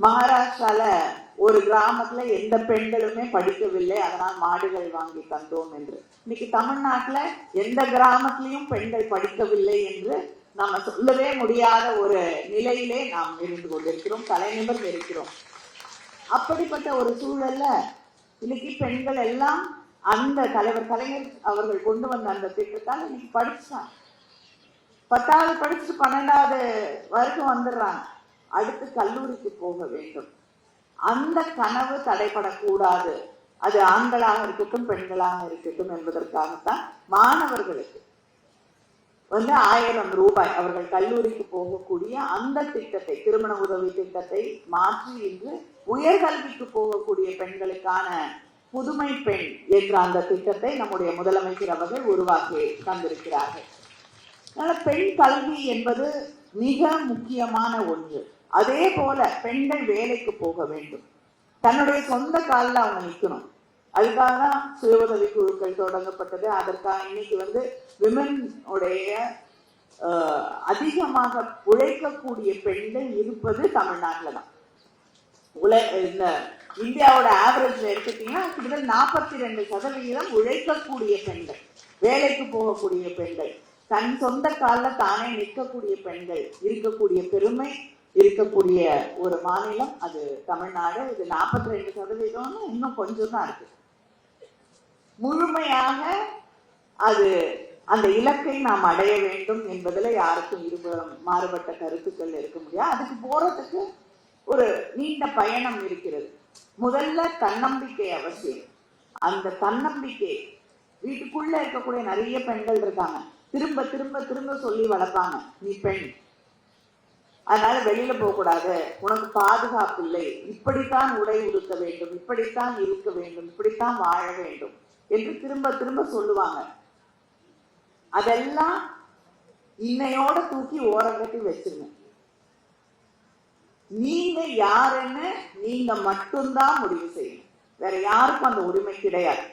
மகாராஷ்டிரால ஒரு கிராமத்துல எந்த பெண்களுமே படிக்கவில்லை, அதனால் மாடுகள் வாங்கி தந்தோம் என்று. இன்னைக்கு தமிழ்நாட்டுல எந்த கிராமத்திலையும் பெண்கள் படிக்கவில்லை என்று நாம சொல்லவே முடியாத ஒரு நிலையிலே நாம் இருந்து கொண்டிருக்கிறோம், தலைநிமிர்ந்து இருக்கிறோம். அப்படிப்பட்ட ஒரு சூழல்ல இன்னைக்கு பெண்கள் எல்லாம் அந்த தலைவர் கலைஞர் அவர்கள் கொண்டு வந்த அந்த திட்டத்தால் இன்னைக்கு படிச்சாங்க. 10வது படிச்சுட்டு 12வது வரைக்கும் வந்துடுறாங்க. அடுத்து கல்லூரிக்கு போக வேண்டும். அந்த கனவு தடைபடக்கூடாது, அது ஆண்களாக இருக்கட்டும் பெண்களாக இருக்கட்டும் என்பதற்காகத்தான் மாணவர்களுக்கு 1000 ரூபாய் அவர்கள் கல்லூரிக்கு போகக்கூடிய அந்த திட்டத்தை, திருமண உதவி திட்டத்தை மாற்றி இன்று உயர்கல்விக்கு போகக்கூடிய பெண்களுக்கான புதுமை பெண் என்ற அந்த திட்டத்தை நம்முடைய முதலமைச்சர் அவர்கள் உருவாக்கி தந்திருக்கிறார்கள். அதனால பெண் கல்வி என்பது மிக முக்கியமான ஒன்று. அதே போல பெண்கள் வேலைக்கு போக வேண்டும், தன்னுடைய சொந்த காலில் அவங்க நிற்கணும். அதுக்காக தான் சுய உதவி குழுக்கள் தொடங்கப்பட்டது. அதற்காக இன்னைக்கு விமன் உடைய அதிகமாக உழைக்கக்கூடிய பெண்கள் இருப்பது தமிழ்நாட்டில் தான். இந்த இந்தியாவோட ஆவரேஜ்ல எடுத்துட்டீங்கன்னா கிட்டத்தட்ட 42% உழைக்கக்கூடிய பெண்கள், வேலைக்கு போகக்கூடிய பெண்கள், தன் சொந்த காலில் தானே நிற்கக்கூடிய பெண்கள் இருக்கக்கூடிய பெருமை இருக்கக்கூடிய ஒரு மாநிலம் அது தமிழ்நாடு. இது 42%, இன்னும் கொஞ்சம் தான் இருக்கு. முழுமையாக அது அந்த இலக்கை நாம் அடைய வேண்டும் என்பதில் யாருக்கும் மாறுபட்ட கருத்துக்கள் இருக்க முடியாது. அதுக்கு போறதுக்கு ஒரு நீண்ட பயணம் இருக்கிறது. முதல்ல தன்னம்பிக்கை அவசியம். அந்த தன்னம்பிக்கை வீட்டுக்குள்ள இருக்கக்கூடிய நிறைய பெண்கள் இருக்காங்க, திரும்ப திரும்ப திரும்ப சொல்லி வளர்ப்பாங்க, நீ பெண், அதனால வெளியில போக கூடாது, உனக்கு பாதுகாப்பு இல்லை, இப்படித்தான் உடை உடுத்த வேண்டும், இப்படித்தான் இருக்க வேண்டும், இப்படித்தான் வாழ வேண்டும் என்று திரும்ப திரும்ப சொல்லுவாங்க. அதெல்லாம் இன்னையோட தூக்கி ஓரங்கட்டி வச்சிருங்க. நீங்க யாருன்னு நீங்க மட்டும்தான் முடிவு செய்யணும், வேற யாருக்கும் அந்த உரிமை கிடையாது.